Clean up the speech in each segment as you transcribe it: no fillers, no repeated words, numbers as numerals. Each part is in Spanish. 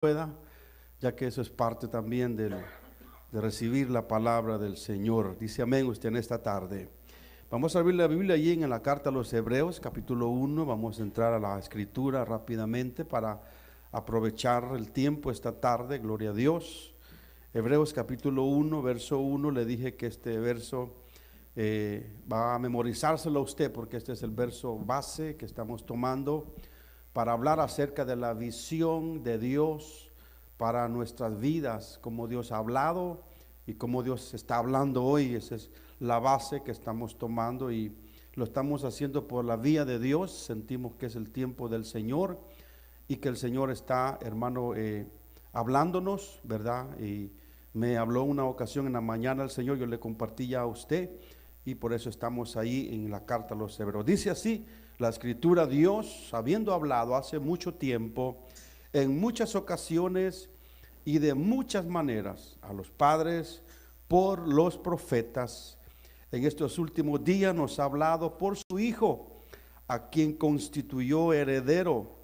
pueda, ya que eso es parte también de recibir la palabra del Señor. Dice amén usted en esta tarde. Vamos a abrir la Biblia allí en la carta a los Hebreos, capítulo 1. Vamos a entrar a la escritura rápidamente para aprovechar el tiempo esta tarde. Gloria a Dios. Hebreos capítulo 1, verso 1. Le dije que este verso va a memorizárselo a usted, porque este es el verso base que estamos tomando para hablar acerca de la visión de Dios para nuestras vidas, cómo Dios ha hablado y cómo Dios está hablando hoy. Esa es la base que estamos tomando y lo estamos haciendo por la vía de Dios. Sentimos que es el tiempo del Señor y que el Señor está, hermano, hablándonos, ¿verdad? Y me habló una ocasión en la mañana el Señor, yo le compartí ya a usted y por eso estamos ahí en la carta a los Hebreos. Dice así la escritura: Dios, habiendo hablado hace mucho tiempo, en muchas ocasiones y de muchas maneras a los padres por los profetas, en estos últimos días nos ha hablado por su Hijo, a quien constituyó heredero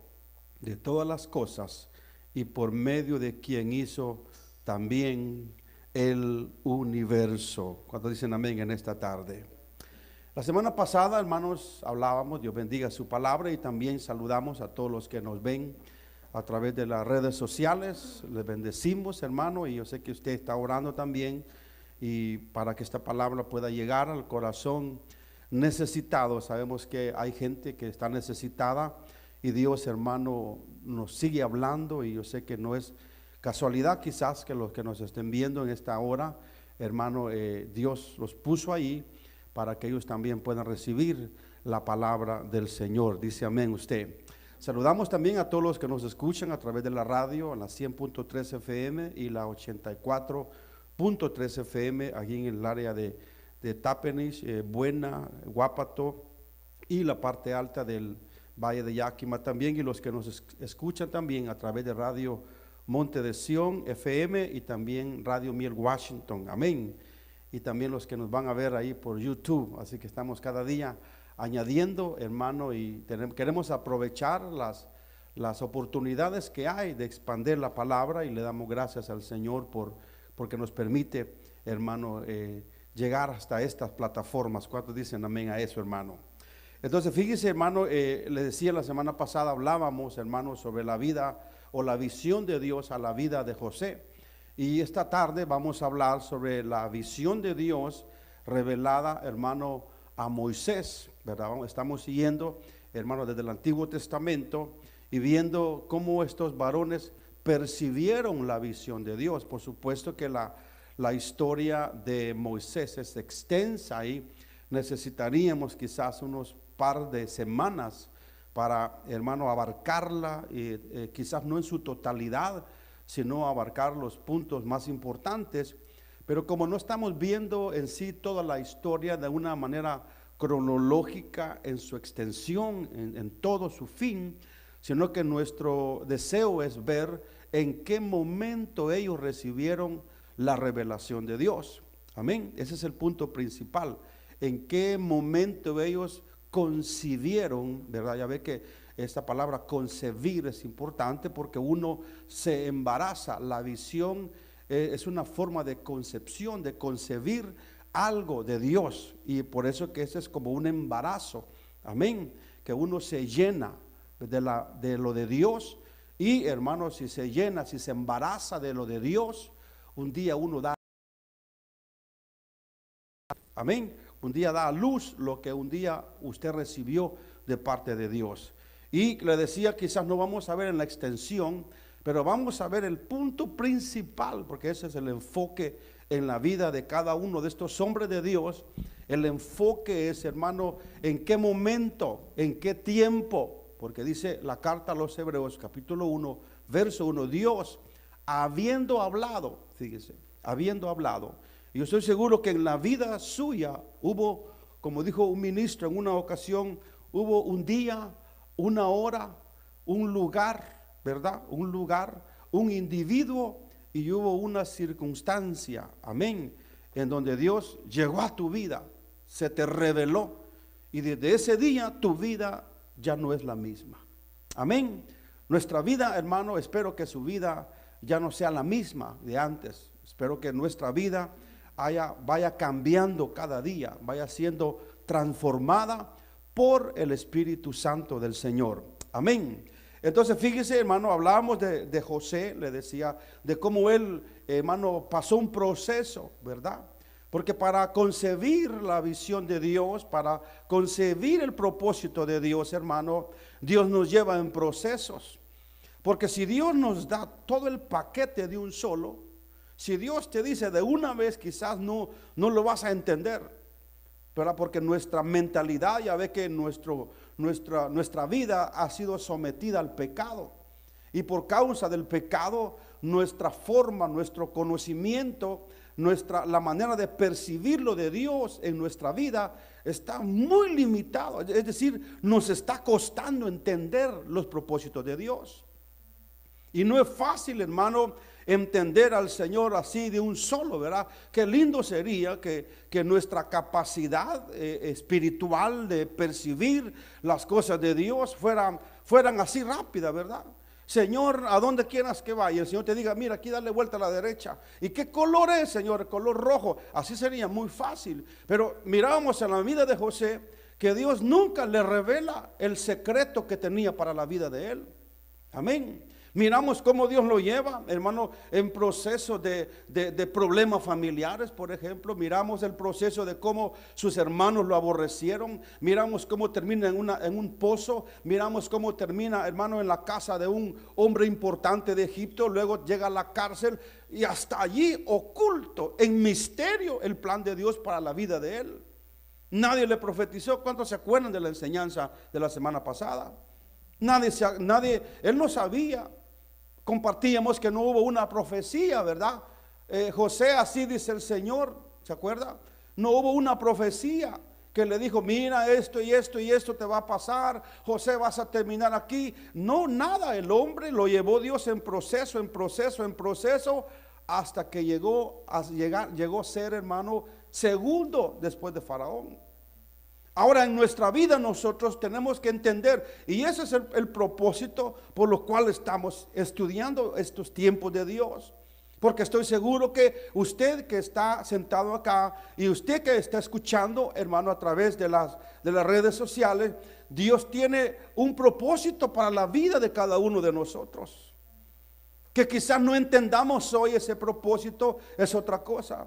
de todas las cosas y por medio de quien hizo también el universo. ¿Cuántos dicen amén en esta tarde? La semana pasada, hermanos, hablábamos, Dios bendiga su palabra, y también saludamos a todos los que nos ven a través de las redes sociales. Les bendecimos, hermano, y yo sé que usted está orando también y para que esta palabra pueda llegar al corazón necesitado. Sabemos que hay gente que está necesitada y Dios, hermano, nos sigue hablando, y yo sé que no es casualidad quizás que los que nos estén viendo en esta hora, hermano, Dios los puso ahí para que ellos también puedan recibir la palabra del Señor. Dice amén usted. Saludamos también a todos los que nos escuchan a través de la radio, a la 100.3 FM y la 84.3 FM, aquí en el área de Tapenich, Buena, Guapato y la parte alta del Valle de Yakima también, y los que nos escuchan también a través de Radio Monte de Sion FM y también Radio Miel Washington. Amén. Y también los que nos van a ver ahí por YouTube. Así que estamos cada día añadiendo, hermano, y queremos aprovechar las oportunidades que hay de expandir la palabra, y le damos gracias al Señor porque nos permite, hermano, llegar hasta estas plataformas. ¿Cuántos dicen amén a eso, hermano? Entonces, fíjese, hermano, le decía la semana pasada, hablábamos, hermano, sobre la vida o la visión de Dios a la vida de José. Y esta tarde vamos a hablar sobre la visión de Dios revelada, hermano, a Moisés, ¿verdad? Estamos siguiendo, hermano, desde el Antiguo Testamento y viendo cómo estos varones percibieron la visión de Dios. Por supuesto que la historia de Moisés es extensa y necesitaríamos quizás unos par de semanas para, hermano, abarcarla, quizás no en su totalidad, sino abarcar los puntos más importantes. Pero como no estamos viendo en sí toda la historia de una manera cronológica en su extensión, en todo su fin, sino que nuestro deseo es ver en qué momento ellos recibieron la revelación de Dios. Amén. Ese es el punto principal. En qué momento ellos concibieron, ¿verdad? Ya ve que esta palabra concebir es importante porque uno se embaraza. La visión es una forma de concepción, de concebir algo de Dios, y por eso que ese es como un embarazo. Amén. Que uno se llena de lo de Dios, y hermano, si se llena, si se embaraza de lo de Dios, un día uno da, amén, un día da a luz lo que un día usted recibió de parte de Dios. Y le decía, quizás no vamos a ver en la extensión, pero vamos a ver el punto principal, porque ese es el enfoque en la vida de cada uno de estos hombres de Dios. El enfoque es, hermano, en qué momento, en qué tiempo, porque dice la carta a los Hebreos, capítulo 1, verso 1, Dios, habiendo hablado, fíjese, habiendo hablado. Y yo estoy seguro que en la vida suya hubo, como dijo un ministro en una ocasión, hubo un día, una hora, un lugar, ¿verdad? Un lugar, un individuo, y hubo una circunstancia, amén, en donde Dios llegó a tu vida, se te reveló, y desde ese día tu vida ya no es la misma. Amén. Nuestra vida, hermano, espero que su vida ya no sea la misma de antes. Espero que nuestra vida vaya cambiando cada día, vaya siendo transformada por el Espíritu Santo del Señor. Amén. Entonces fíjese, hermano, hablábamos de José, le decía, de cómo él, hermano, pasó un proceso, ¿verdad? Porque para concebir la visión de Dios, para concebir el propósito de Dios, hermano, Dios nos lleva en procesos. Porque si Dios nos da todo el paquete de un solo, si Dios te dice de una vez, quizás no lo vas a entender, ¿verdad? Porque nuestra mentalidad, ya ve que nuestra vida ha sido sometida al pecado. Y por causa del pecado, nuestra forma, nuestro conocimiento, la manera de percibir lo de Dios en nuestra vida está muy limitado. Es decir, nos está costando entender los propósitos de Dios. Y no es fácil, hermano, entender al Señor así de un solo, ¿verdad? Qué lindo sería que nuestra capacidad espiritual de percibir las cosas de Dios fueran así rápidas, ¿verdad? Señor, ¿a dónde quieras que vaya? Y el Señor te diga, mira, aquí dale vuelta a la derecha. ¿Y qué color es, Señor? El color rojo. Así sería muy fácil. Pero mirábamos en la vida de José que Dios nunca le revela el secreto que tenía para la vida de él. Amén. Miramos cómo Dios lo lleva, hermano, en procesos de problemas familiares, por ejemplo. Miramos el proceso de cómo sus hermanos lo aborrecieron. Miramos cómo termina en un pozo. Miramos cómo termina, hermano, en la casa de un hombre importante de Egipto. Luego llega a la cárcel y hasta allí oculto, en misterio, el plan de Dios para la vida de él. Nadie le profetizó. ¿Cuántos se acuerdan de la enseñanza de la semana pasada? Nadie, él no sabía. Compartíamos que no hubo una profecía, ¿verdad? José, así dice el Señor, ¿se acuerda? No hubo una profecía que le dijo, mira, esto y esto y esto te va a pasar, José, vas a terminar aquí. No, nada, el hombre lo llevó Dios en proceso, hasta que llegó a ser, hermano, segundo después de Faraón. Ahora en nuestra vida nosotros tenemos que entender, y ese es el propósito por lo cual estamos estudiando estos tiempos de Dios. Porque estoy seguro que usted que está sentado acá y usted que está escuchando, hermano, a través de las redes sociales, Dios tiene un propósito para la vida de cada uno de nosotros. Que quizás no entendamos hoy ese propósito, es otra cosa.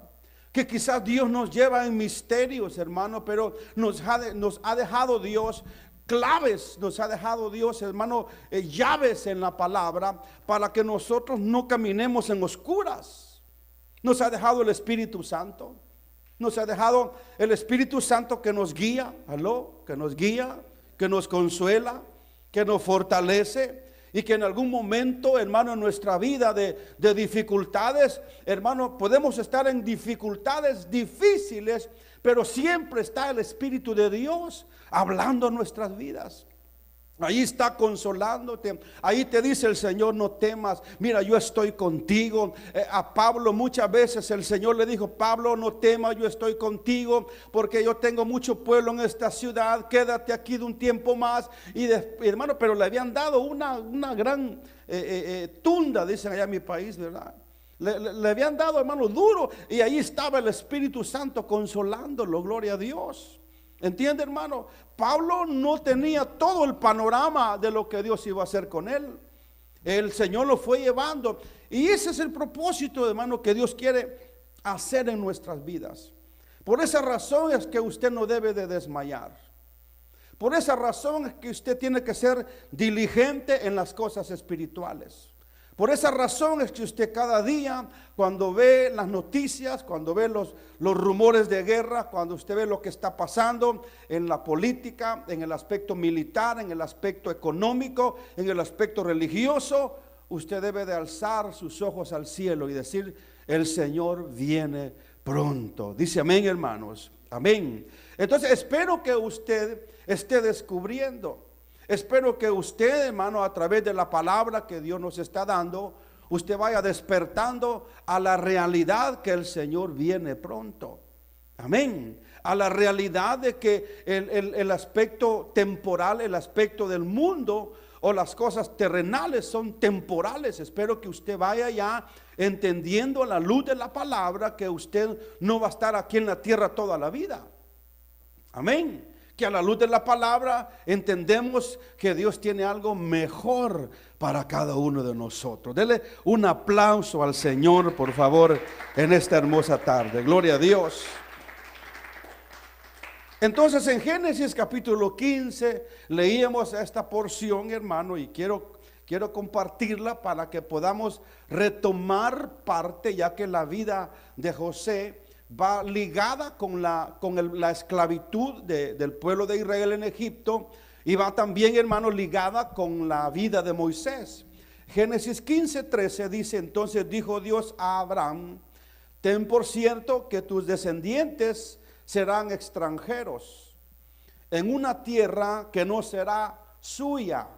Que quizás Dios nos lleva en misterios, hermano, pero nos ha dejado Dios claves, nos ha dejado Dios, hermano, llaves en la palabra para que nosotros no caminemos en oscuras. Nos ha dejado el Espíritu Santo. Nos ha dejado el Espíritu Santo que nos guía, que nos guía, que nos consuela, que nos fortalece. Y que en algún momento, hermano, en nuestra vida de dificultades, hermano, podemos estar en dificultades difíciles, pero siempre está el Espíritu de Dios hablando en nuestras vidas. Ahí está consolándote. Ahí te dice el Señor, no temas, mira, yo estoy contigo. A Pablo muchas veces el Señor le dijo, Pablo, no temas, yo estoy contigo, porque yo tengo mucho pueblo en esta ciudad, quédate aquí de un tiempo más. Y hermano, pero le habían dado una gran tunda, dicen allá en mi país, ¿verdad? Le habían dado, hermano, duro, y ahí estaba el Espíritu Santo consolándolo, gloria a Dios. ¿Entiende, hermano? Pablo no tenía todo el panorama de lo que Dios iba a hacer con él. El Señor lo fue llevando. Y ese es el propósito, hermano, que Dios quiere hacer en nuestras vidas. Por esa razón es que usted no debe de desmayar. Por esa razón es que usted tiene que ser diligente en las cosas espirituales. Por esa razón es que usted cada día, cuando ve las noticias, cuando ve los rumores de guerra, cuando usted ve lo que está pasando en la política, en el aspecto militar, en el aspecto económico, en el aspecto religioso, usted debe de alzar sus ojos al cielo y decir, el Señor viene pronto. Dice amén, hermanos, amén. Entonces espero que usted esté descubriendo. Espero que usted, hermano, a través de la palabra que Dios nos está dando, usted vaya despertando a la realidad que el Señor viene pronto. Amén. A la realidad de que el aspecto temporal, el aspecto del mundo, o las cosas terrenales son temporales. Espero que usted vaya ya entendiendo a la luz de la palabra que usted no va a estar aquí en la tierra toda la vida. Amén. Que a la luz de la palabra entendemos que Dios tiene algo mejor para cada uno de nosotros. Dele un aplauso al Señor, por favor, en esta hermosa tarde. Gloria a Dios. Entonces en Génesis capítulo 15 leíamos esta porción, hermano, y quiero compartirla para que podamos retomar parte, ya que la vida de José va ligada con la esclavitud del pueblo de Israel en Egipto, y va también, hermano, ligada con la vida de Moisés. Génesis 15:13 dice: entonces dijo Dios a Abraham: ten por cierto que tus descendientes serán extranjeros en una tierra que no será suya,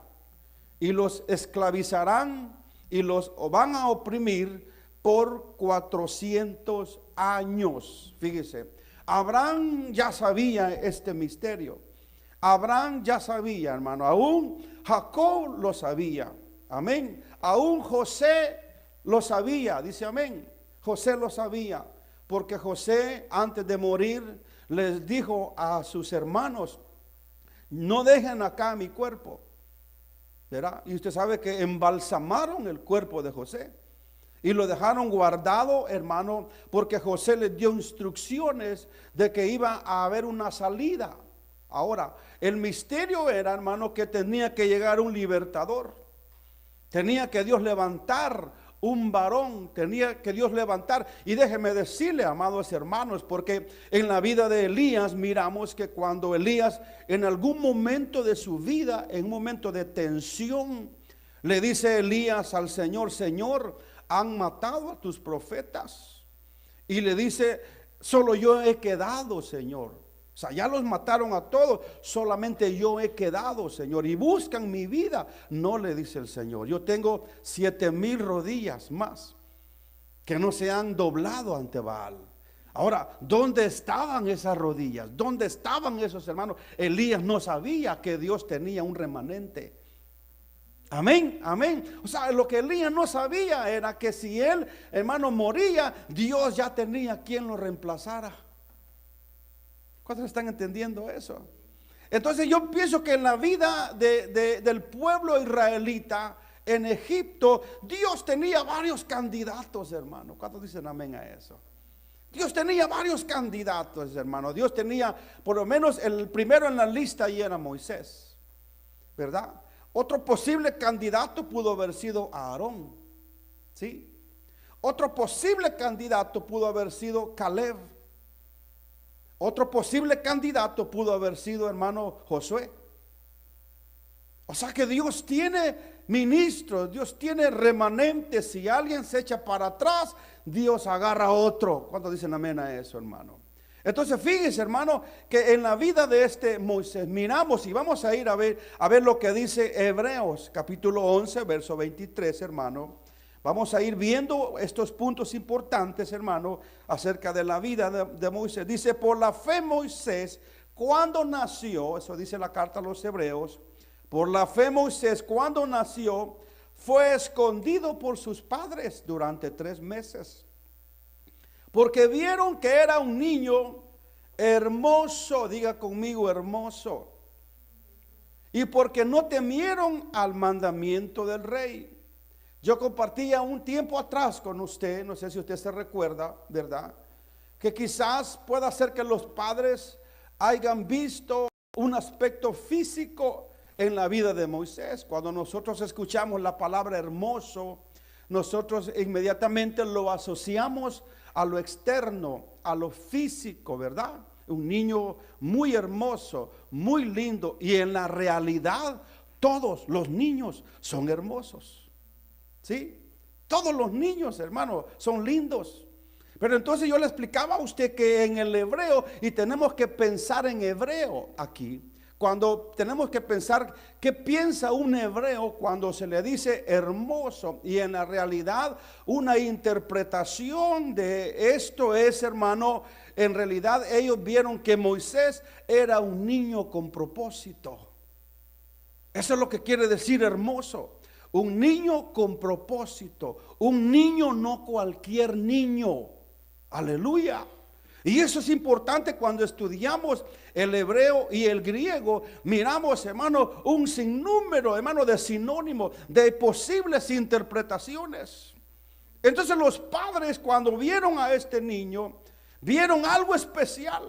y los esclavizarán y los van a oprimir por 400 años. Fíjese, Abraham ya sabía este misterio. Abraham ya sabía, hermano. Aún Jacob lo sabía. Amén. Aún José lo sabía. Dice amén. José lo sabía. Porque José, antes de morir, les dijo a sus hermanos: no dejen acá mi cuerpo, ¿verdad? Y usted sabe que embalsamaron el cuerpo de José y lo dejaron guardado, hermano, porque José les dio instrucciones de que iba a haber una salida. Ahora, el misterio era, hermano, que tenía que llegar un libertador. Tenía que Dios levantar un varón, tenía que Dios levantar. Y déjeme decirle, amados hermanos, porque en la vida de Elías miramos que cuando Elías en algún momento de su vida, en un momento de tensión, le dice Elías al Señor: Señor, han matado a tus profetas. Y le dice: solo yo he quedado, Señor. O sea, ya los mataron a todos, solamente yo he quedado, Señor, y buscan mi vida. No, le dice el Señor, yo tengo 7,000 rodillas más que no se han doblado ante Baal. Ahora, ¿dónde estaban esas rodillas? ¿Dónde estaban esos hermanos? Elías no sabía que Dios tenía un remanente. Amén, amén. O sea, lo que Elías no sabía era que si él, hermano, moría, Dios ya tenía quien lo reemplazara. ¿Cuántos están entendiendo eso? Entonces yo pienso que en la vida del pueblo israelita en Egipto, Dios tenía varios candidatos, hermano. ¿Cuántos dicen amén a eso? Dios tenía varios candidatos, hermano. Dios tenía, por lo menos el primero en la lista y era Moisés, ¿verdad? Otro posible candidato pudo haber sido Aarón, ¿sí? Otro posible candidato pudo haber sido Caleb. Otro posible candidato pudo haber sido, hermano, Josué. O sea que Dios tiene ministros, Dios tiene remanentes. Si alguien se echa para atrás, Dios agarra a otro. ¿Cuántos dicen amén a eso, hermano? Entonces fíjese, hermano, que en la vida de este Moisés miramos, y vamos a ir a ver lo que dice Hebreos capítulo 11 verso 23, hermano. Vamos a ir viendo estos puntos importantes, hermano, acerca de la vida de Moisés. Dice: por la fe Moisés, cuando nació, eso dice la carta a los Hebreos, por la fe Moisés, cuando nació, fue escondido por sus padres durante 3 meses, porque vieron que era un niño hermoso, diga conmigo, hermoso, y porque no temieron al mandamiento del rey. Yo compartía un tiempo atrás con usted, no sé si usted se recuerda, ¿verdad? Que quizás pueda ser que los padres hayan visto un aspecto físico en la vida de Moisés. Cuando nosotros escuchamos la palabra hermoso, nosotros inmediatamente lo asociamos a lo externo, a lo físico, ¿verdad? Un niño muy hermoso, muy lindo, y en la realidad todos los niños son hermosos. ¿Sí? Todos los niños, hermano, son lindos. Pero entonces yo le explicaba a usted que en el hebreo, y tenemos que pensar en hebreo aquí, cuando tenemos que pensar qué piensa un hebreo cuando se le dice hermoso, y en la realidad una interpretación de esto es, hermano, en realidad ellos vieron que Moisés era un niño con propósito. Eso es lo que quiere decir hermoso. Un niño con propósito. Un niño, no cualquier niño. Aleluya. Y eso es importante cuando estudiamos el hebreo y el griego. Miramos, hermano, un sinnúmero, hermano, de sinónimos, de posibles interpretaciones. Entonces los padres, cuando vieron a este niño, vieron algo especial.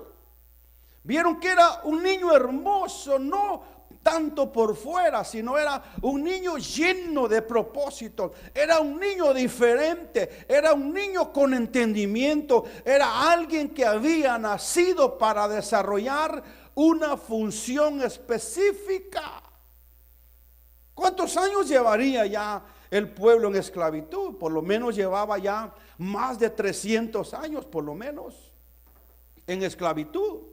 Vieron que era un niño hermoso, no tanto por fuera, sino era un niño lleno de propósito. Era un niño diferente, era un niño con entendimiento, era alguien que había nacido para desarrollar una función específica. ¿Cuántos años llevaría ya el pueblo en esclavitud? Por lo menos llevaba ya más de 300 años, por lo menos, en esclavitud.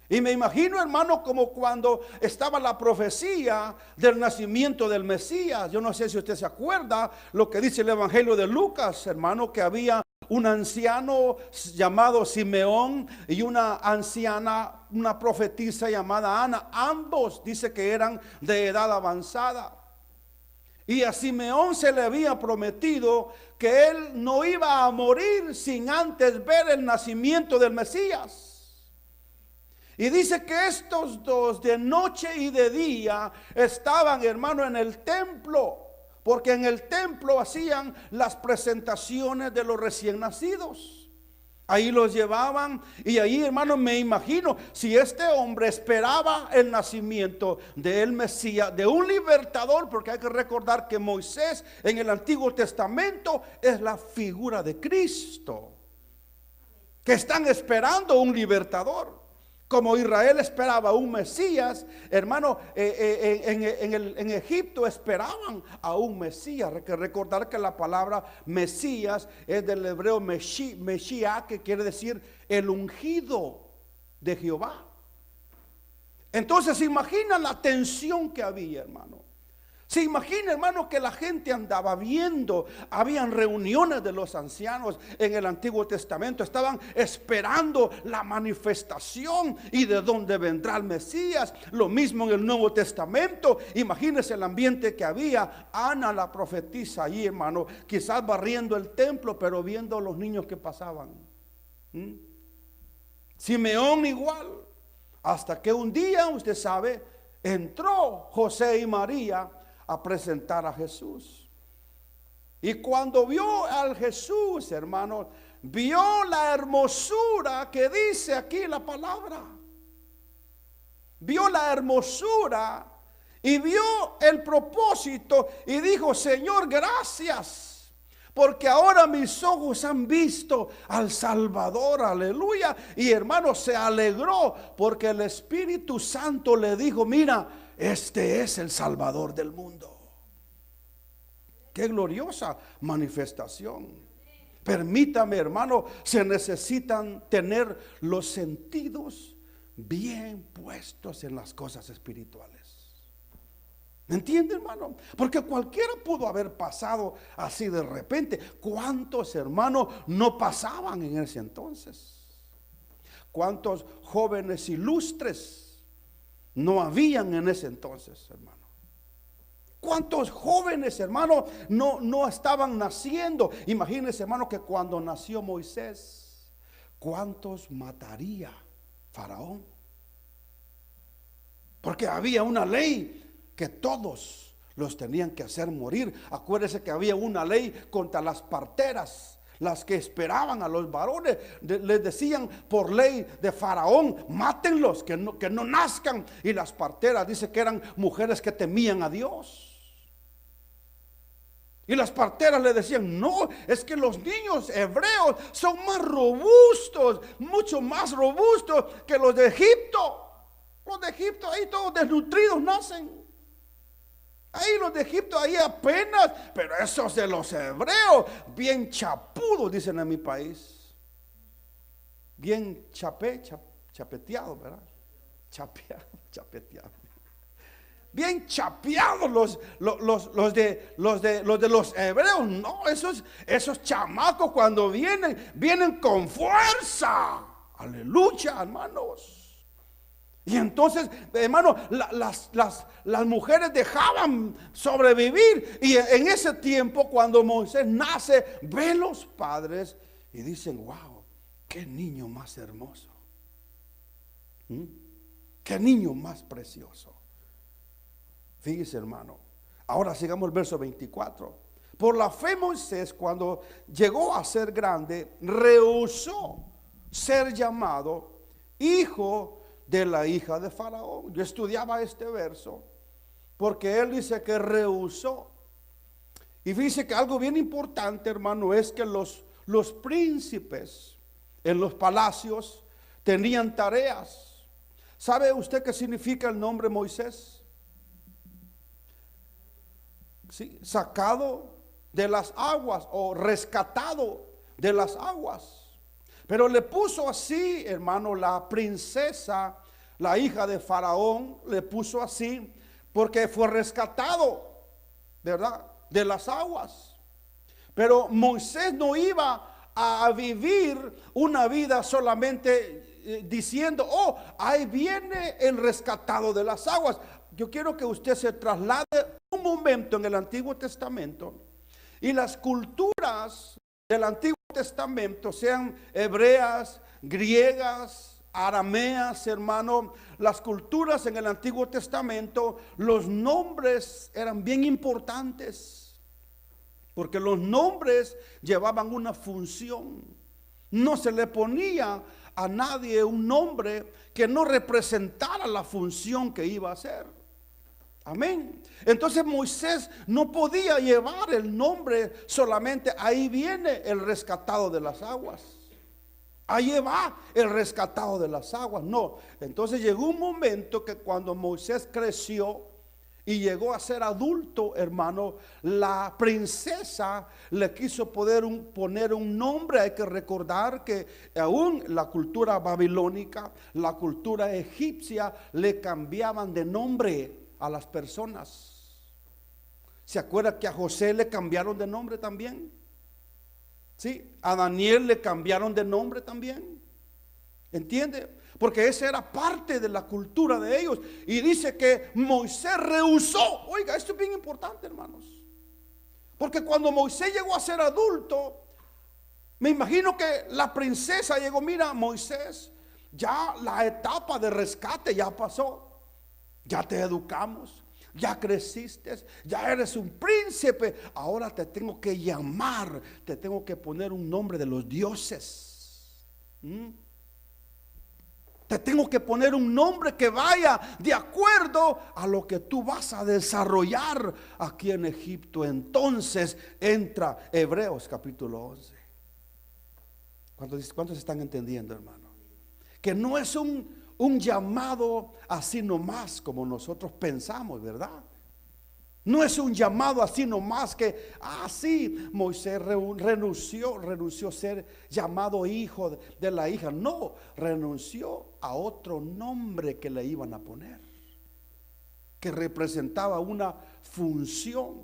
Y me imagino, hermano, como cuando estaba la profecía del nacimiento del Mesías. Yo no sé si usted se acuerda lo que dice el Evangelio de Lucas, hermano, que había un anciano llamado Simeón y una anciana, una profetisa llamada Ana. Ambos dice que eran de edad avanzada. Y a Simeón se le había prometido que él no iba a morir sin antes ver el nacimiento del Mesías. Y dice que estos dos, de noche y de día, estaban, hermano, en el templo, porque en el templo hacían las presentaciones de los recién nacidos. Ahí los llevaban y ahí, hermano, me imagino si este hombre esperaba el nacimiento del Mesías, de un libertador, porque hay que recordar que Moisés en el Antiguo Testamento es la figura de Cristo, que están esperando un libertador. Como Israel esperaba un Mesías, hermano, en Egipto esperaban a un Mesías. Hay que recordar que la palabra Mesías es del hebreo Meshiach, que quiere decir el ungido de Jehová. Entonces, se imaginan la tensión que había, hermano. Se imagina, hermano, que la gente andaba viendo, habían reuniones de los ancianos en el Antiguo Testamento, estaban esperando la manifestación y de dónde vendrá el Mesías. Lo mismo en el Nuevo Testamento. Imagínense el ambiente que había. Ana, la profetisa, allí, hermano, quizás barriendo el templo, pero viendo a los niños que pasaban. Simeón igual, hasta que un día, usted sabe, entró José y María a presentar a Jesús. Y cuando vio al Jesús, hermano, vio la hermosura que dice aquí la palabra. Vio la hermosura y vio el propósito y dijo: Señor, gracias, porque ahora mis ojos han visto al Salvador. Aleluya. Y hermano, se alegró porque el Espíritu Santo le dijo: mira, este es el Salvador del mundo. Qué gloriosa manifestación. Permítame, hermano, se necesitan tener los sentidos bien puestos en las cosas espirituales. ¿Me entiende, hermano? Porque cualquiera pudo haber pasado así de repente. ¿Cuántos, hermanos, no pasaban en ese entonces? ¿Cuántos jóvenes ilustres no habían en ese entonces, hermano? ¿Cuántos jóvenes, hermano, no estaban naciendo? Imagínense, hermano, que cuando nació Moisés, ¿cuántos mataría Faraón? Porque había una ley que todos los tenían que hacer morir. Acuérdense que había una ley contra las parteras. Las que esperaban a los varones, les decían por ley de Faraón: mátenlos, que no nazcan. Y las parteras, dice que eran mujeres que temían a Dios. Y las parteras le decían: no, es que los niños hebreos son más robustos, mucho más robustos que los de Egipto. Los de Egipto ahí todos desnutridos nacen. Ahí los de Egipto, ahí apenas, pero esos de los hebreos, bien chapudos, dicen en mi país. Bien chapeteados, ¿verdad? Chapeteados. Bien chapeados los de los hebreos. No, esos chamacos cuando vienen con fuerza. Aleluya, hermanos. Y entonces, hermano, las mujeres dejaban sobrevivir. Y en ese tiempo, cuando Moisés nace, ve los padres y dicen: wow, qué niño más hermoso. Qué niño más precioso. Fíjese, hermano. Ahora sigamos el verso 24. Por la fe Moisés, cuando llegó a ser grande, rehusó ser llamado hijo de la hija de Faraón. Yo estudiaba este verso porque él dice que rehusó. Y dice que algo bien importante, hermano, es que los príncipes en los palacios tenían tareas. ¿Sabe usted qué significa el nombre Moisés? Sí, sacado de las aguas o rescatado de las aguas. Pero le puso así, hermano, la princesa, la hija de Faraón, le puso así porque fue rescatado, ¿verdad?, de las aguas. Pero Moisés no iba a vivir una vida solamente diciendo: oh, ahí viene el rescatado de las aguas. Yo quiero que usted se traslade un momento en el Antiguo Testamento, y las culturas del Antiguo Testamento, sean hebreas, griegas, arameas, hermano, las culturas en el Antiguo Testamento, los nombres eran bien importantes, porque los nombres llevaban una función. No se le ponía a nadie un nombre que no representara la función que iba a hacer. Amén. Entonces Moisés no podía llevar el nombre solamente: ahí viene el rescatado de las aguas, ahí va el rescatado de las aguas. No. Entonces llegó un momento que cuando Moisés creció y llegó a ser adulto, hermano, la princesa le quiso poner un nombre. Hay que recordar que aún la cultura babilónica, la cultura egipcia, le cambiaban de nombre a las personas. ¿Se acuerda que a José le cambiaron de nombre también? Sí, a Daniel le cambiaron de nombre también. ¿Entiende? Porque esa era parte de la cultura de ellos. Y dice que Moisés rehusó. Oiga, esto es bien importante, hermanos, porque cuando Moisés llegó a ser adulto, me imagino que la princesa llegó: mira, Moisés, ya la etapa de rescate ya pasó. Ya te educamos, ya creciste, ya eres un príncipe. Ahora te tengo que llamar, te tengo que poner un nombre de los dioses. Te tengo que poner un nombre que vaya de acuerdo a lo que tú vas a desarrollar aquí en Egipto. Entonces entra Hebreos capítulo 11. ¿Cuántos están entendiendo, hermano? Que no es un llamado así nomás como nosotros pensamos, ¿verdad? No es un llamado así nomás que así Moisés renunció a ser llamado hijo de la hija. No, renunció a otro nombre que le iban a poner, que representaba una función.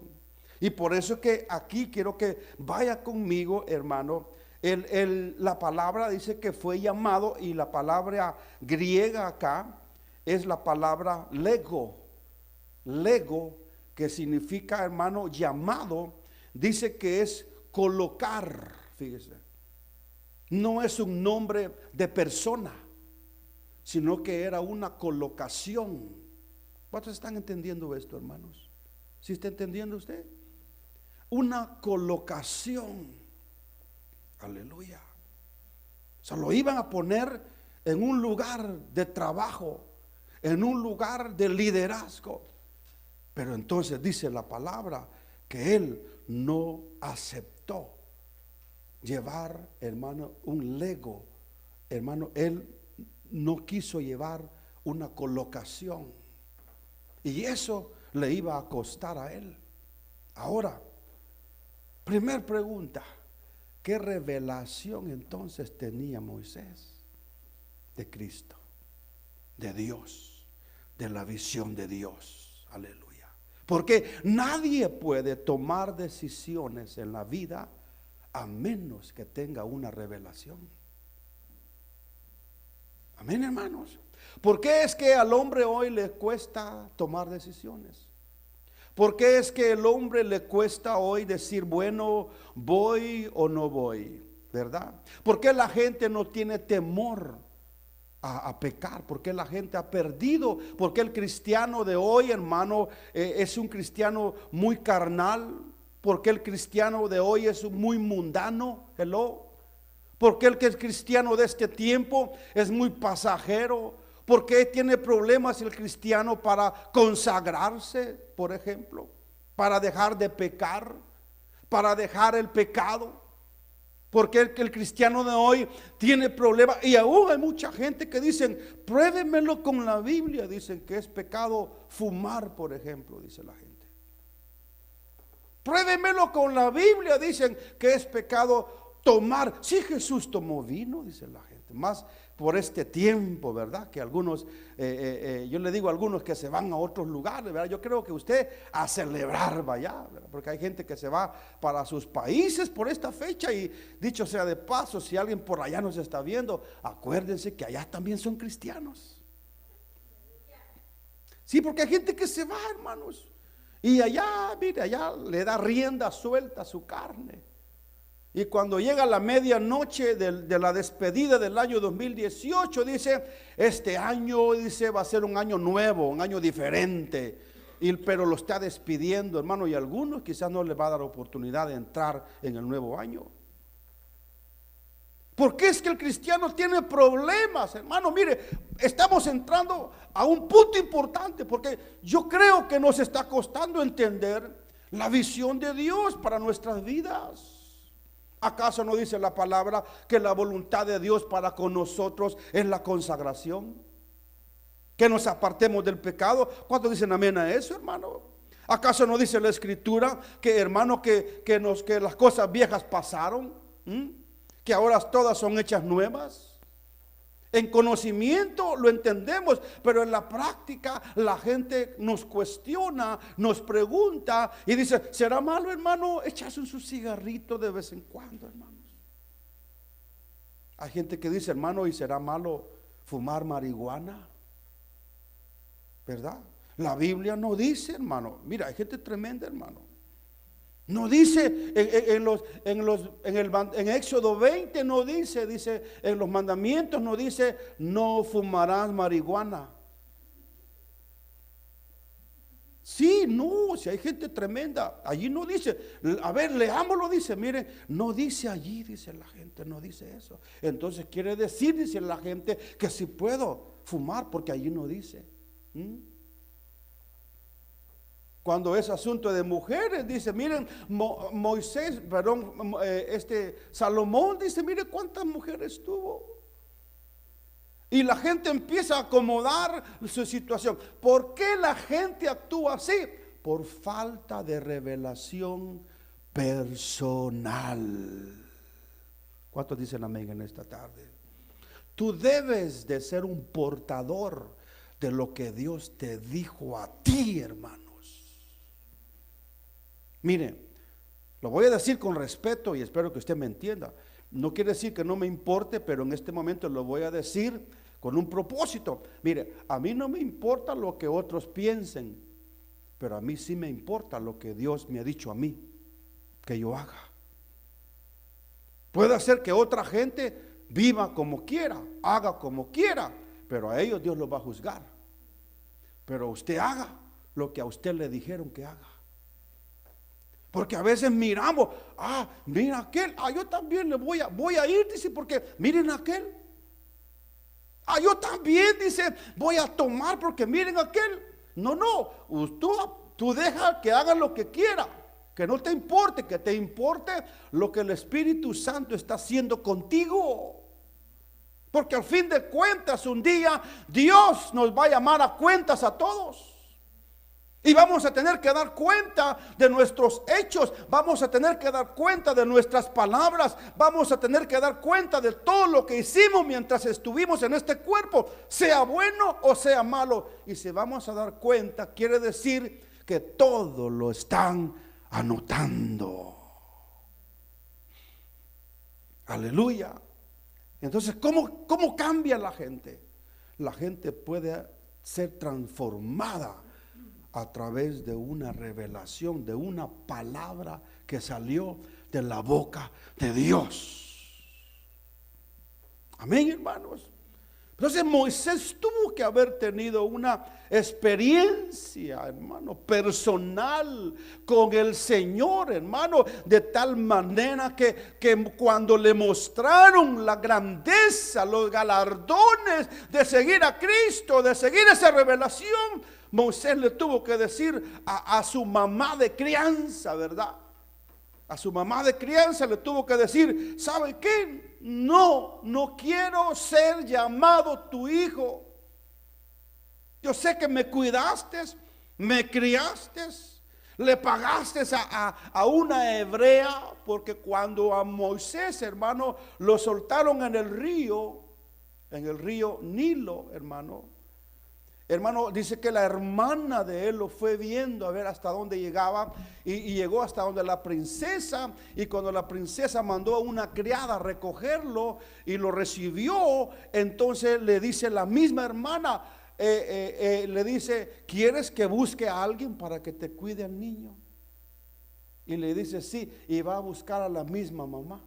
Y por eso que aquí quiero que vaya conmigo, hermano. La palabra dice que fue llamado, y la palabra griega acá es la palabra lego, que significa, hermano, llamado. Dice que es colocar. Fíjese, no es un nombre de persona, sino que era una colocación. ¿Cuántos están entendiendo esto, hermanos? ¿Sí está entendiendo usted? Una colocación. Aleluya. Se lo iban a poner en un lugar de trabajo, en un lugar de liderazgo. Pero entonces dice la palabra que él no aceptó llevar, hermano, un lego. Hermano, él no quiso llevar una colocación, y eso le iba a costar a él. Ahora, primer pregunta: ¿qué revelación entonces tenía Moisés de Cristo, de Dios, de la visión de Dios? Aleluya. Porque nadie puede tomar decisiones en la vida a menos que tenga una revelación. Amén, hermanos. ¿Por qué es que al hombre hoy le cuesta tomar decisiones? ¿Por qué es que el hombre le cuesta hoy decir, bueno, voy o no voy? ¿Verdad? ¿Por qué la gente no tiene temor a pecar? ¿Por qué la gente ha perdido? ¿Por qué el cristiano de hoy, hermano, es un cristiano muy carnal? ¿Por qué el cristiano de hoy es muy mundano? Hello. ¿Por qué el que es cristiano de este tiempo es muy pasajero? ¿Por qué tiene problemas el cristiano para consagrarse, por ejemplo? Para dejar de pecar, para dejar el pecado. Porque el cristiano de hoy tiene problemas. Y aún hay mucha gente que dicen, pruébemelo con la Biblia. Dicen que es pecado fumar, por ejemplo, dice la gente. Pruébemelo con la Biblia. Dicen que es pecado tomar. Si Jesús tomó vino, dice la gente. Más por este tiempo, ¿verdad? Que algunos, yo le digo a algunos que se van a otros lugares, ¿verdad? Yo creo que usted a celebrar vaya, ¿verdad? Porque hay gente que se va para sus países por esta fecha. Y dicho sea de paso, si alguien por allá nos está viendo, acuérdense que allá también son cristianos. Sí, porque hay gente que se va, hermanos, y allá, mire, allá le da rienda suelta a su carne. Y cuando llega la medianoche de la despedida del año 2018, dice, este año, dice, va a ser un año nuevo, un año diferente. Pero lo está despidiendo, hermano, y a algunos quizás no les va a dar oportunidad de entrar en el nuevo año. ¿Por qué es que el cristiano tiene problemas, hermano? Mire, estamos entrando a un punto importante, porque yo creo que nos está costando entender la visión de Dios para nuestras vidas. ¿Acaso no dice la palabra que la voluntad de Dios para con nosotros es la consagración? Que nos apartemos del pecado. ¿Cuántos dicen amén a eso, hermano? ¿Acaso no dice la escritura que, hermano, que las cosas viejas pasaron? Que ahora todas son hechas nuevas. En conocimiento lo entendemos, pero en la práctica la gente nos cuestiona, nos pregunta y dice, ¿será malo, hermano, echarse su cigarrito de vez en cuando, hermanos? Hay gente que dice, hermano, ¿y será malo fumar marihuana? ¿Verdad? La Biblia no dice, hermano. Mira, hay gente tremenda, hermano. No dice en Éxodo 20 no dice, en los mandamientos no dice, no fumarás marihuana. Sí, no, si hay gente tremenda, allí no dice. A ver, leámoslo, dice, mire, no dice allí, dice la gente, no dice eso. Entonces quiere decir, dice la gente, que si puedo fumar, porque allí no dice. Cuando es asunto de mujeres, dice, miren, Salomón dice, mire cuántas mujeres tuvo. Y la gente empieza a acomodar su situación. ¿Por qué la gente actúa así? Por falta de revelación personal. ¿Cuántos dicen amén en esta tarde? Tú debes de ser un portador de lo que Dios te dijo a ti, hermano. Mire, lo voy a decir con respeto y espero que usted me entienda. No quiere decir que no me importe, pero en este momento lo voy a decir con un propósito. Mire, a mí no me importa lo que otros piensen, pero a mí sí me importa lo que Dios me ha dicho a mí que yo haga. Puede ser que otra gente viva como quiera, haga como quiera, pero a ellos Dios los va a juzgar. Pero usted haga lo que a usted le dijeron que haga. Porque a veces miramos, mira aquel, yo también le voy a ir, dice, porque miren aquel. Yo también, dice, voy a tomar porque miren aquel. No, tú deja que hagan lo que quiera, que no te importe, que te importe lo que el Espíritu Santo está haciendo contigo. Porque al fin de cuentas un día Dios nos va a llamar a cuentas a todos. Y vamos a tener que dar cuenta de nuestros hechos, vamos a tener que dar cuenta de nuestras palabras, vamos a tener que dar cuenta de todo lo que hicimos mientras estuvimos en este cuerpo, sea bueno o sea malo. Y si vamos a dar cuenta, quiere decir que todo lo están anotando. Aleluya. Entonces, ¿cómo cambia la gente? la gente puede ser transformada a través de una revelación, de una palabra que salió de la boca de Dios. Amén, hermanos. Entonces Moisés tuvo que haber tenido una experiencia, hermano, personal con el Señor, hermano, de tal manera que cuando le mostraron la grandeza, los galardones de seguir a Cristo, de seguir esa revelación, Moisés le tuvo que decir a su mamá de crianza, ¿verdad? A su mamá de crianza le tuvo que decir, ¿sabe qué? No quiero ser llamado tu hijo. Yo sé que me cuidaste, me criaste, le pagaste a una hebrea, porque cuando a Moisés, hermano, lo soltaron en el río Nilo, hermano, dice que la hermana de él lo fue viendo a ver hasta dónde llegaba y llegó hasta donde la princesa, y cuando la princesa mandó a una criada a recogerlo y lo recibió, entonces le dice la misma hermana, le dice, ¿quieres que busque a alguien para que te cuide al niño? Y le dice sí, y va a buscar a la misma mamá.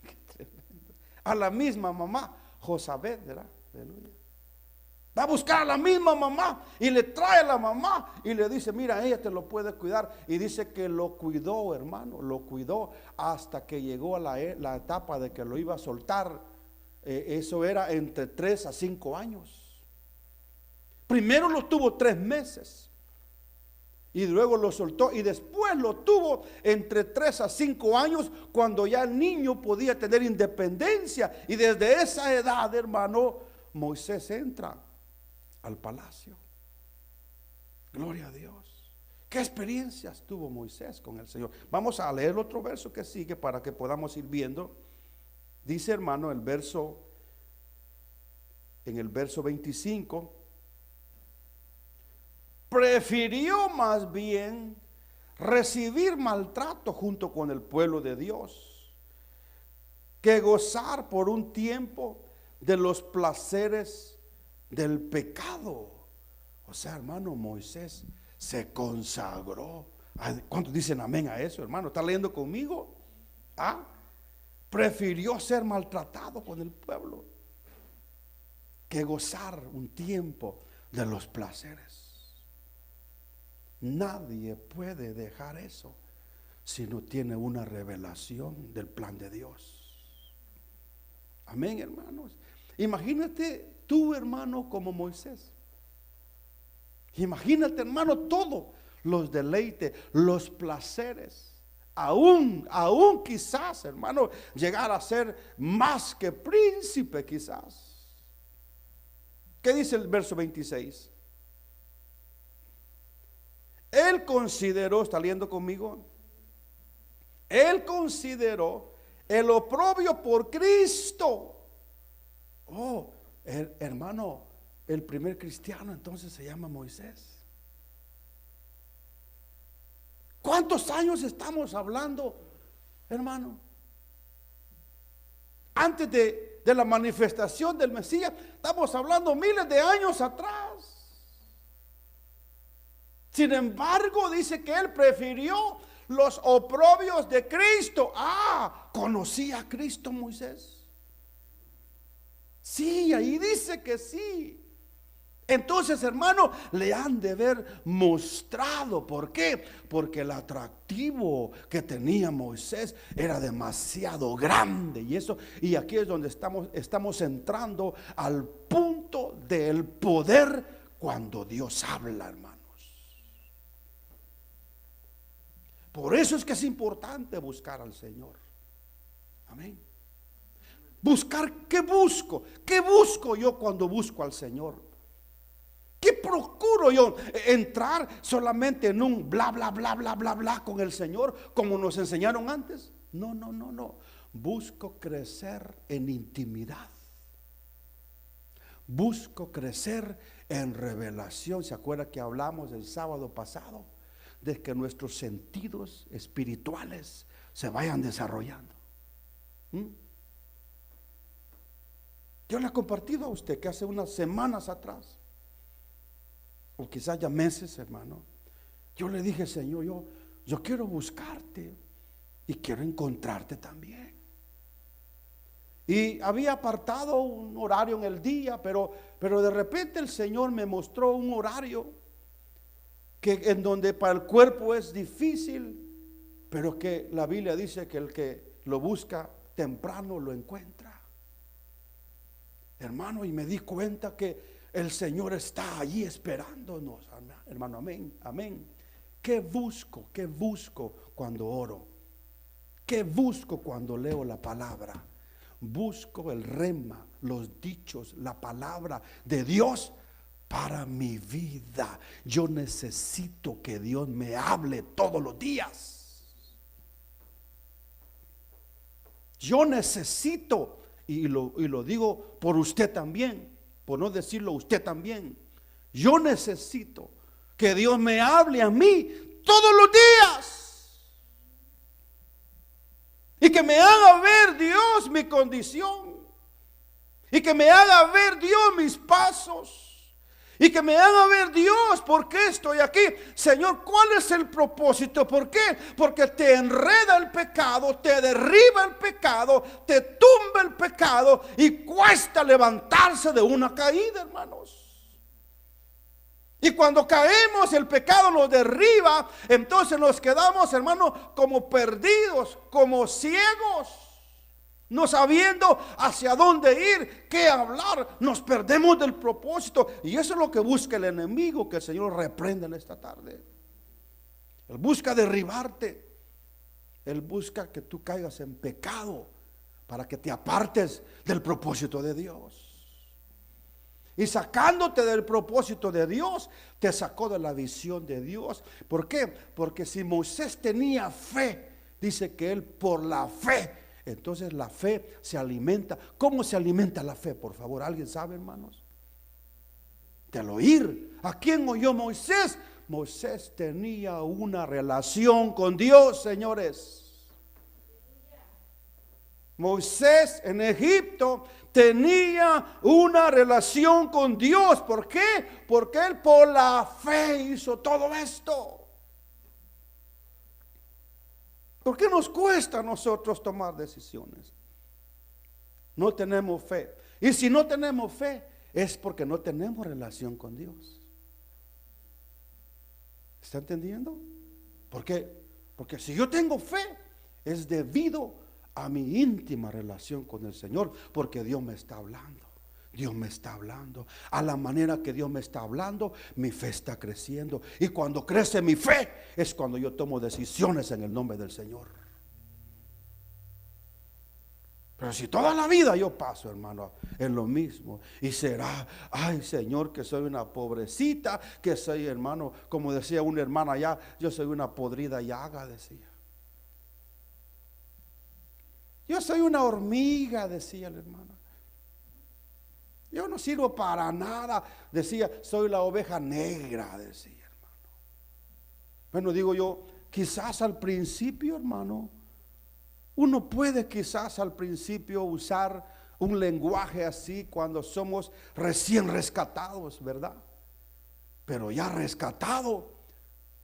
Qué tremendo. A la misma mamá, Josabet, ¿verdad? Aleluya. Va a buscar a la misma mamá y le trae a la mamá y le dice, mira, ella te lo puede cuidar. Y dice que lo cuidó, hermano, lo cuidó hasta que llegó a la etapa de que lo iba a soltar. Eso era entre 3 a 5 años. Primero lo tuvo 3 meses y luego lo soltó, y después lo tuvo entre 3 a 5 años, cuando ya el niño podía tener independencia. Y desde esa edad, hermano, Moisés entra al palacio. Gloria a Dios. ¿Qué experiencias tuvo Moisés con el Señor? Vamos a leer otro verso que sigue para que podamos ir viendo. Dice, hermano, en el verso 25, prefirió más bien recibir maltrato junto con el pueblo de Dios que gozar por un tiempo de los placeres del pecado. O sea, hermano, Moisés se consagró. ¿Cuántos dicen amén a eso, hermano? ¿Está leyendo conmigo? Prefirió ser maltratado con el pueblo que gozar un tiempo de los placeres. Nadie puede dejar eso si no tiene una revelación del plan de Dios. Amén, hermanos. Imagínate tú, hermano, como Moisés. Imagínate, hermano, todos los deleites, los placeres. Aún quizás, hermano, llegar a ser más que príncipe, quizás. ¿Qué dice el verso 26? Él consideró, ¿está leyendo conmigo? Él consideró el oprobio por Cristo. Hermano, el primer cristiano entonces se llama Moisés. ¿Cuántos años estamos hablando, hermano? Antes de la manifestación del Mesías, estamos hablando miles de años atrás. Sin embargo, dice que él prefirió los oprobios de Cristo. ¿Conocía a Cristo Moisés? Sí, ahí dice que sí. Entonces, hermano, le han de haber mostrado. ¿Por qué? Porque el atractivo que tenía Moisés era demasiado grande. Y aquí es donde estamos entrando al punto del poder cuando Dios habla, hermanos. Por eso es que es importante buscar al Señor. Amén. Buscar, ¿qué busco? ¿Qué busco yo cuando busco al Señor? ¿Qué procuro yo? ¿Entrar solamente en un bla, bla, bla, bla, bla, bla con el Señor como nos enseñaron antes? No. Busco crecer en intimidad. Busco crecer en revelación. ¿Se acuerda que hablamos el sábado pasado? De que nuestros sentidos espirituales se vayan desarrollando. Yo le he compartido a usted que hace unas semanas atrás, o quizás ya meses, hermano, yo le dije: Señor, yo quiero buscarte y quiero encontrarte también. Y había apartado un horario en el día, pero de repente el Señor me mostró un horario en donde para el cuerpo es difícil, pero que la Biblia dice que el que lo busca temprano lo encuentra. Hermano, y me di cuenta que el Señor está allí esperándonos, hermano. Amén, amén. ¿Qué busco cuando oro? ¿Qué busco cuando leo la palabra? Busco el rema, los dichos, la palabra de Dios para mi vida. Yo necesito que Dios me hable todos los días. Yo necesito, y lo digo por usted también, por no decirlo usted también, yo necesito que Dios me hable a mí todos los días. Y que me haga ver Dios mi condición. Y que me haga ver Dios mis pasos. Y que me haga ver Dios por qué estoy aquí. Señor, ¿cuál es el propósito? ¿Por qué? Porque te enreda el pecado, te derriba el pecado, te tumba el pecado y cuesta levantarse de una caída, hermanos. Y cuando caemos, el pecado nos derriba, entonces nos quedamos, hermanos, como perdidos, como ciegos, no sabiendo hacia dónde ir, qué hablar, nos perdemos del propósito. Y eso es lo que busca el enemigo, que el Señor reprenda en esta tarde. Él busca derribarte, Él busca que tú caigas en pecado para que te apartes del propósito de Dios. Y sacándote del propósito de Dios, te sacó de la visión de Dios. ¿Por qué? Porque si Moisés tenía fe, dice que él por la fe, entonces la fe se alimenta. ¿Cómo se alimenta la fe? Por favor, ¿alguien sabe, hermanos? Del oír. ¿A quién oyó Moisés? Moisés tenía una relación con Dios, señores. Moisés en Egipto tenía una relación con Dios. ¿Por qué? Porque él por la fe hizo todo esto. ¿Por qué nos cuesta a nosotros tomar decisiones? No tenemos fe. Y si no tenemos fe, es porque no tenemos relación con Dios. ¿Está entendiendo? ¿Por qué? Porque si yo tengo fe, es debido a mi íntima relación con el Señor, porque Dios me está hablando. Dios me está hablando. A la manera que Dios me está hablando, mi fe está creciendo. Y cuando crece mi fe, es cuando yo tomo decisiones en el nombre del Señor. Pero si toda la vida yo paso, hermano, en lo mismo, y será, ay Señor, que soy una pobrecita, que soy, hermano, como decía una hermana allá, yo soy una podrida llaga, decía. Yo soy una hormiga, decía la hermana. Yo no sirvo para nada, decía, soy la oveja negra, decía, hermano. Bueno, digo yo, quizás al principio, hermano, uno puede quizás al principio usar un lenguaje así cuando somos recién rescatados, ¿verdad? Pero ya rescatado,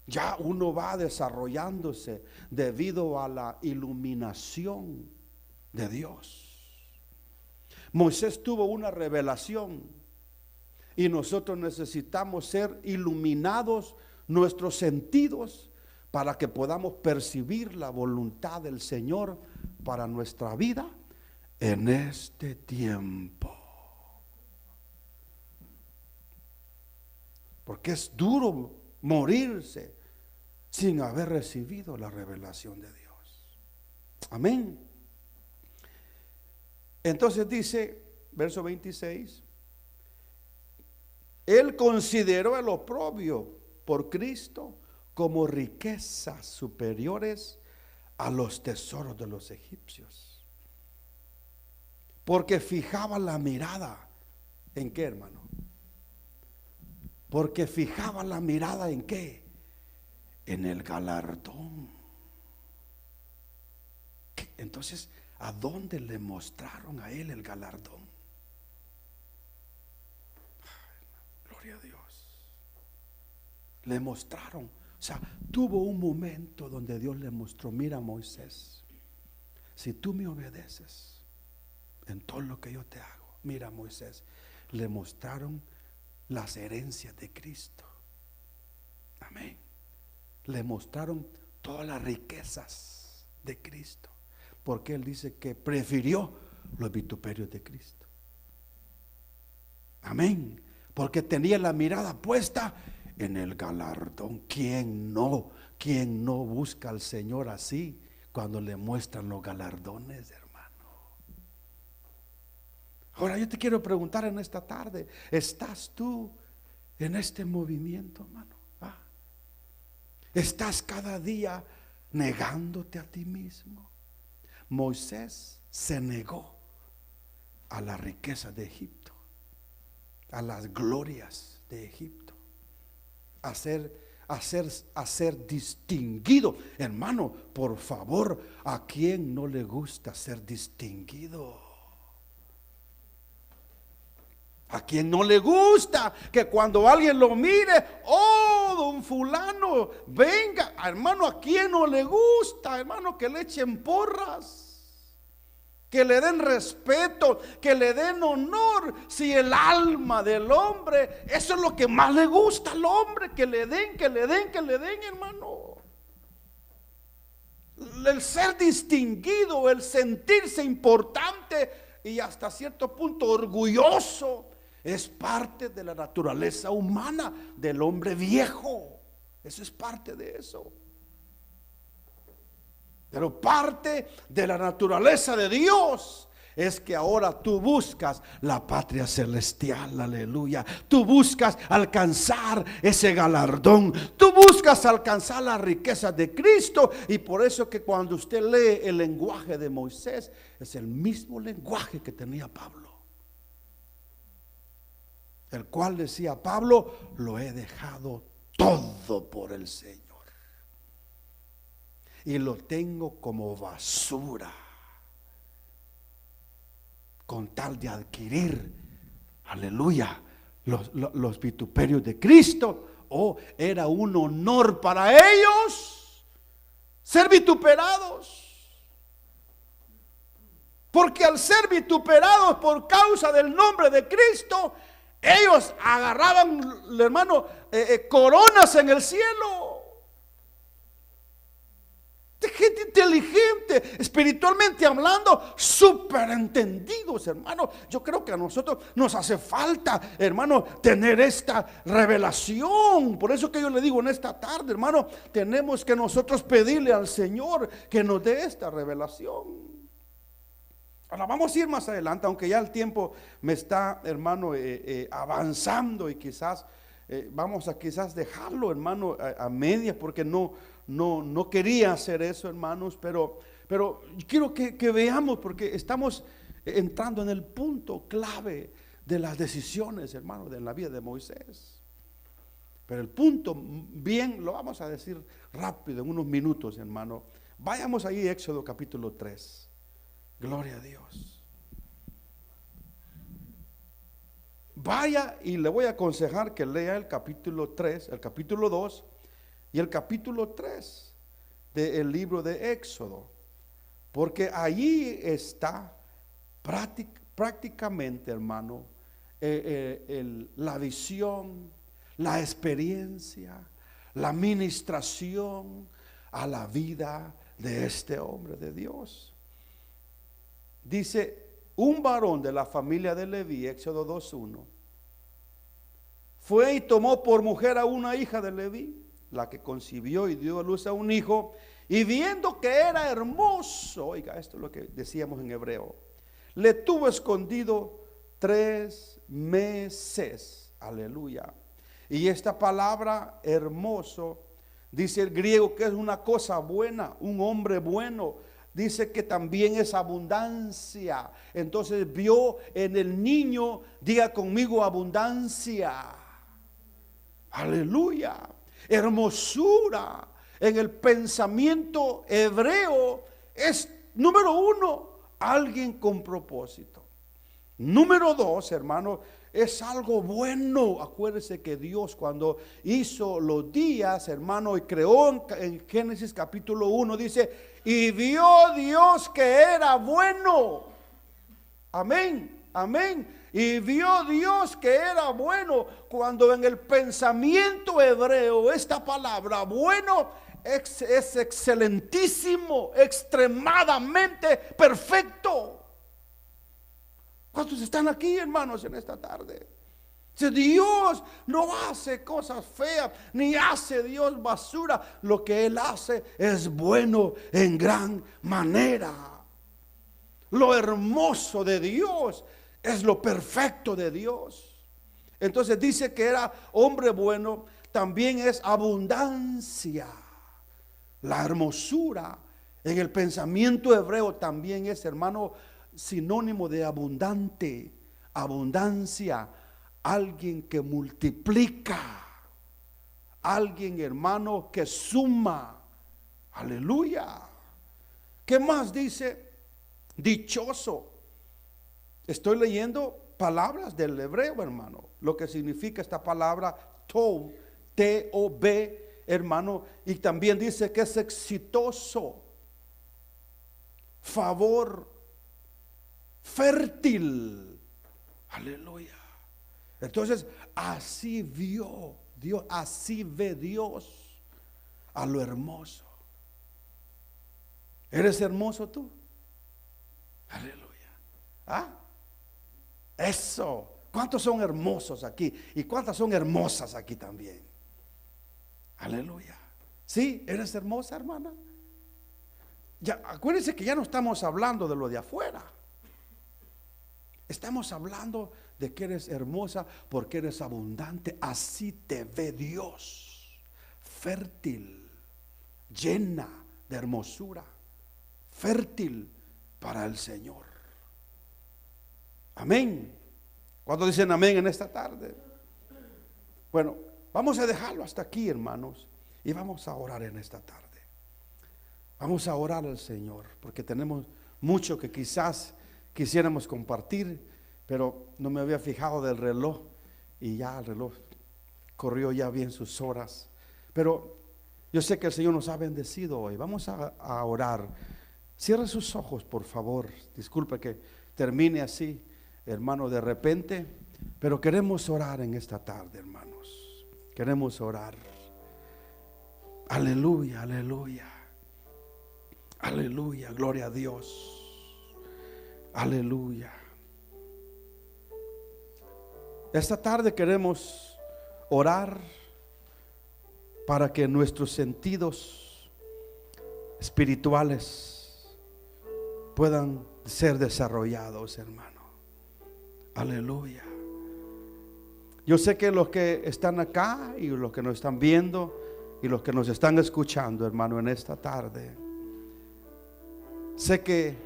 ya uno va desarrollándose debido a la iluminación de Dios. Moisés tuvo una revelación y nosotros necesitamos ser iluminados nuestros sentidos para que podamos percibir la voluntad del Señor para nuestra vida en este tiempo. Porque es duro morirse sin haber recibido la revelación de Dios. Amén. Entonces dice, verso 26, él consideró el oprobio por Cristo como riquezas superiores a los tesoros de los egipcios, porque fijaba la mirada ¿en qué, hermano? Porque fijaba la mirada ¿en qué? En el galardón. Entonces, ¿a dónde le mostraron a él el galardón? Gloria a Dios. Le mostraron, o sea, tuvo un momento donde Dios le mostró: mira, Moisés, si tú me obedeces en todo lo que yo te hago. Mira, Moisés, le mostraron las herencias de Cristo. Amén. Le mostraron todas las riquezas de Cristo, porque él dice que prefirió los vituperios de Cristo. Amén. Porque tenía la mirada puesta en el galardón. ¿Quién no busca al Señor así cuando le muestran los galardones, hermano? Ahora yo te quiero preguntar en esta tarde: ¿estás tú en este movimiento, hermano? ¿Estás cada día negándote a ti mismo? Moisés se negó a la riqueza de Egipto, a las glorias de Egipto, a ser distinguido. Hermano, por favor, ¿a quién no le gusta ser distinguido? ¿A quién no le gusta que cuando alguien lo mire, oh, don fulano, venga? Hermano, ¿a quién no le gusta, hermano, que le echen porras, que le den respeto, que le den honor? Si el alma del hombre, eso es lo que más le gusta al hombre, que le den, hermano. El ser distinguido, el sentirse importante y hasta cierto punto orgulloso, es parte de la naturaleza humana del hombre viejo. Eso es parte de eso. Pero parte de la naturaleza de Dios es que ahora tú buscas la patria celestial, aleluya. Tú buscas alcanzar ese galardón, tú buscas alcanzar la riqueza de Cristo. Y por eso que cuando usted lee el lenguaje de Moisés, es el mismo lenguaje que tenía Pablo, el cual decía Pablo: lo he dejado todo por el Señor y lo tengo como basura, con tal de adquirir, aleluya, los vituperios de Cristo. Oh, era un honor para ellos ser vituperados, porque al ser vituperados por causa del nombre de Cristo, ellos agarraban, hermano, coronas en el cielo. De gente inteligente, espiritualmente hablando, súper entendidos, hermano. Yo creo que a nosotros nos hace falta, hermano, tener esta revelación. Por eso que yo le digo en esta tarde, hermano, tenemos que nosotros pedirle al Señor que nos dé esta revelación. Ahora vamos a ir más adelante, aunque ya el tiempo me está, hermano, avanzando, y quizás vamos a dejarlo, hermano, a medias, porque no quería hacer eso, hermanos, pero quiero que veamos, porque estamos entrando en el punto clave de las decisiones, hermano, de la vida de Moisés. Pero el punto bien lo vamos a decir rápido, en unos minutos, hermano. Vayamos ahí, Éxodo capítulo 3. Gloria a Dios. Vaya, y le voy a aconsejar que lea el capítulo 3, el capítulo 2 y el capítulo 3 del libro de Éxodo, porque allí está prácticamente, hermano, la visión, la experiencia, la ministración a la vida de este hombre de Dios. Dice: un varón de la familia de Leví, Éxodo 2:1, fue y tomó por mujer a una hija de Leví, la que concibió y dio a luz a un hijo, y viendo que era hermoso, oiga, esto es lo que decíamos en hebreo, le tuvo escondido 3 meses, aleluya. Y esta palabra hermoso, dice el griego, que es una cosa buena, un hombre bueno. Dice que también es abundancia. Entonces vio en el niño, diga conmigo, abundancia. Aleluya. Hermosura en el pensamiento hebreo es, número 1, alguien con propósito. Número 2, hermano, es algo bueno. Acuérdese que Dios, cuando hizo los días, hermano, y creó en Génesis capítulo 1, dice, y vio Dios que era bueno. Amén, amén. Y vio Dios que era bueno. Cuando en el pensamiento hebreo esta palabra bueno es excelentísimo, extremadamente perfecto. ¿Cuántos están aquí, hermanos, en esta tarde? Si Dios no hace cosas feas, ni hace Dios basura, lo que Él hace es bueno en gran manera. Lo hermoso de Dios es lo perfecto de Dios. Entonces dice que era hombre bueno, también es abundancia. La hermosura en el pensamiento hebreo también es, hermano, sinónimo de abundante, abundancia, alguien que multiplica, alguien, hermano, que suma. Aleluya. ¿Qué más dice? Dichoso. Estoy leyendo palabras del hebreo, hermano, lo que significa esta palabra Tov, T-O-B, hermano, y también dice que es exitoso, favor, fértil. Aleluya. Entonces, así vio Dios, así ve Dios a lo hermoso. ¿Eres hermoso tú? Aleluya. ¿Ah? Eso. ¿Cuántos son hermosos aquí? ¿Y cuántas son hermosas aquí también? Aleluya. ¿Sí? ¿Eres hermosa, hermana? Ya, acuérdense que ya no estamos hablando de lo de afuera. Estamos hablando de que eres hermosa porque eres abundante. Así te ve Dios. Fértil, llena de hermosura, fértil para el Señor. Amén. ¿Cuántos dicen amén en esta tarde? Bueno, vamos a dejarlo hasta aquí, hermanos, y vamos a orar en esta tarde. Vamos a orar al Señor, porque tenemos mucho que quizás quisiéramos compartir, pero no me había fijado del reloj, y ya el reloj corrió ya bien sus horas. Pero yo sé que el Señor nos ha bendecido hoy. Vamos a orar. Cierre sus ojos, por favor. Disculpe que termine así, hermano, de repente, pero queremos orar en esta tarde, hermanos. Queremos orar. Aleluya, aleluya. Aleluya, gloria a Dios. Aleluya. Esta tarde queremos orar para que nuestros sentidos espirituales puedan ser desarrollados, hermano. Aleluya. Yo sé que los que están acá y los que nos están viendo y los que nos están escuchando, hermano, en esta tarde, sé que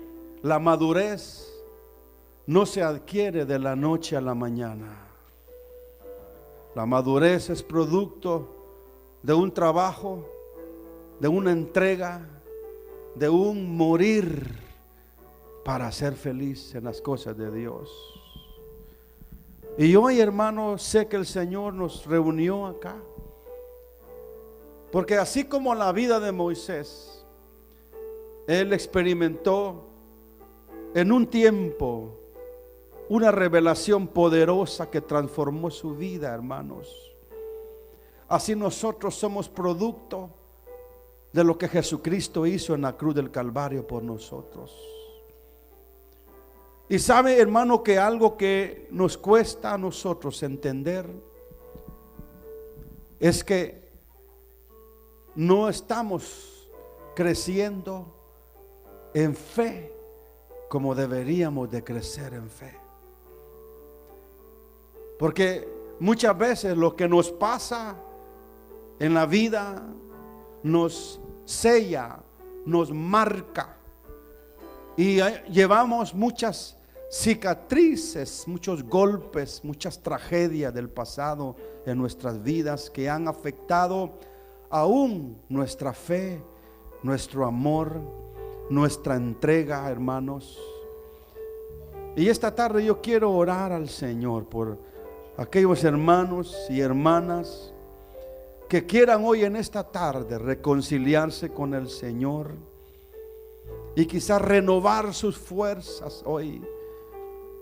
la madurez no se adquiere de la noche a la mañana. La madurez es producto de un trabajo, de una entrega, de un morir para ser feliz en las cosas de Dios. Y hoy, hermano, sé que el Señor nos reunió acá, porque así como la vida de Moisés, él experimentó en un tiempo una revelación poderosa que transformó su vida, hermanos. Así nosotros somos producto de lo que Jesucristo hizo en la cruz del Calvario por nosotros. Y sabe, hermano, que algo que nos cuesta a nosotros entender es que no estamos creciendo en fe como deberíamos de crecer en fe. Porque muchas veces lo que nos pasa en la vida nos sella, nos marca, y llevamos muchas cicatrices, muchos golpes, muchas tragedias del pasado en nuestras vidas que han afectado aún nuestra fe, nuestro amor, nuestra entrega, hermanos. Y esta tarde yo quiero orar al Señor por aquellos hermanos y hermanas que quieran hoy en esta tarde reconciliarse con el Señor y quizás renovar sus fuerzas hoy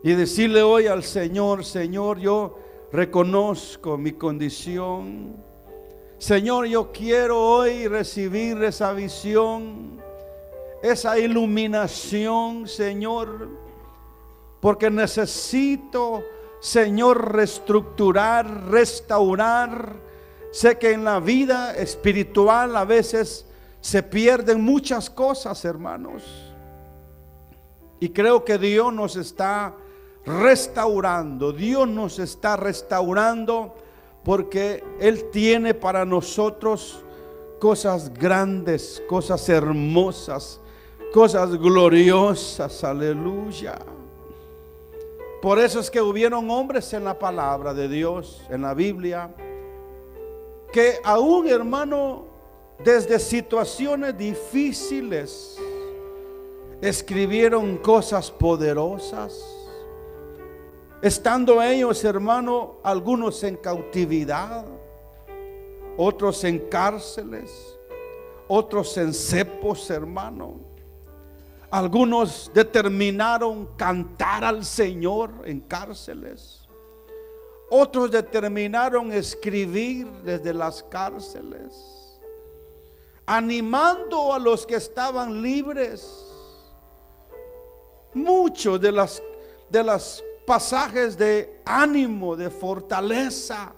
y decirle hoy al Señor: Señor, yo reconozco mi condición. Señor, yo quiero hoy recibir esa visión, esa iluminación, Señor, porque necesito, Señor, reestructurar, restaurar. Sé que en la vida espiritual a veces se pierden muchas cosas, hermanos, y creo que Dios nos está restaurando. Dios nos está restaurando porque Él tiene para nosotros cosas grandes, cosas hermosas, cosas gloriosas. Aleluya. Por eso es que hubieron hombres en la palabra de Dios, en la Biblia, que aún, hermano, desde situaciones difíciles escribieron cosas poderosas. Estando ellos, hermano, algunos en cautividad, otros en cárceles, otros en cepos, hermano. Algunos determinaron cantar al Señor en cárceles. Otros determinaron escribir desde las cárceles, animando a los que estaban libres. Muchos de las pasajes de ánimo, de fortaleza,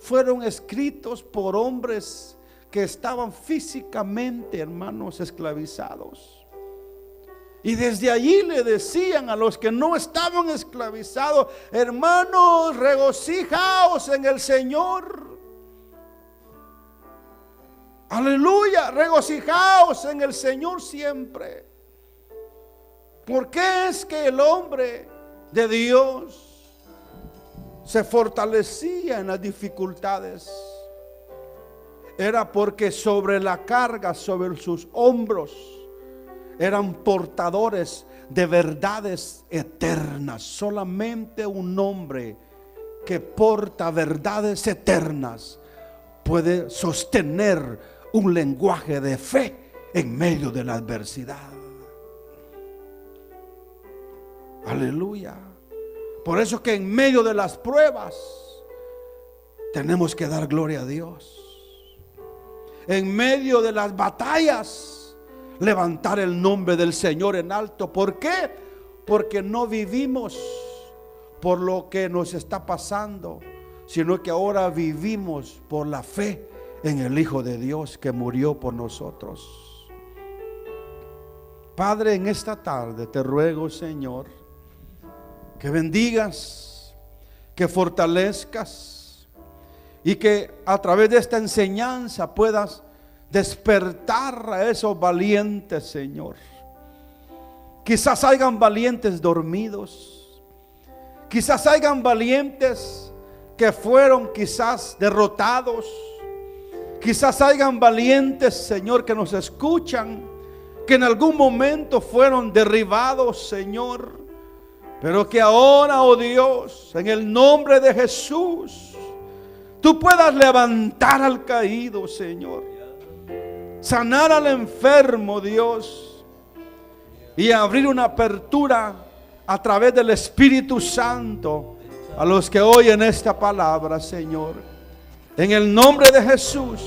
fueron escritos por hombres que estaban físicamente, hermanos, esclavizados. Y desde allí le decían a los que no estaban esclavizados: hermanos, regocijaos en el Señor. Aleluya, regocijaos en el Señor siempre. ¿Por qué es que el hombre de Dios se fortalecía en las dificultades? Era porque sobre la carga, sobre sus hombros, eran portadores de verdades eternas. Solamente un hombre que porta verdades eternas puede sostener un lenguaje de fe en medio de la adversidad. Aleluya. Por eso que en medio de las pruebas tenemos que dar gloria a Dios. En medio de las batallas, levantar el nombre del Señor en alto. ¿Por qué? Porque no vivimos por lo que nos está pasando, sino que ahora vivimos por la fe en el Hijo de Dios que murió por nosotros. Padre, en esta tarde te ruego, Señor, que bendigas, que fortalezcas y que a través de esta enseñanza puedas despertar a esos valientes, Señor. Quizás hayan valientes dormidos, quizás hayan valientes que fueron quizás derrotados, quizás hayan valientes, Señor, que nos escuchan, que en algún momento fueron derribados, Señor, pero que ahora, oh Dios, en el nombre de Jesús, tú puedas levantar al caído, Señor, sanar al enfermo, Dios, y abrir una apertura a través del Espíritu Santo a los que oyen esta palabra, Señor, en el nombre de Jesús.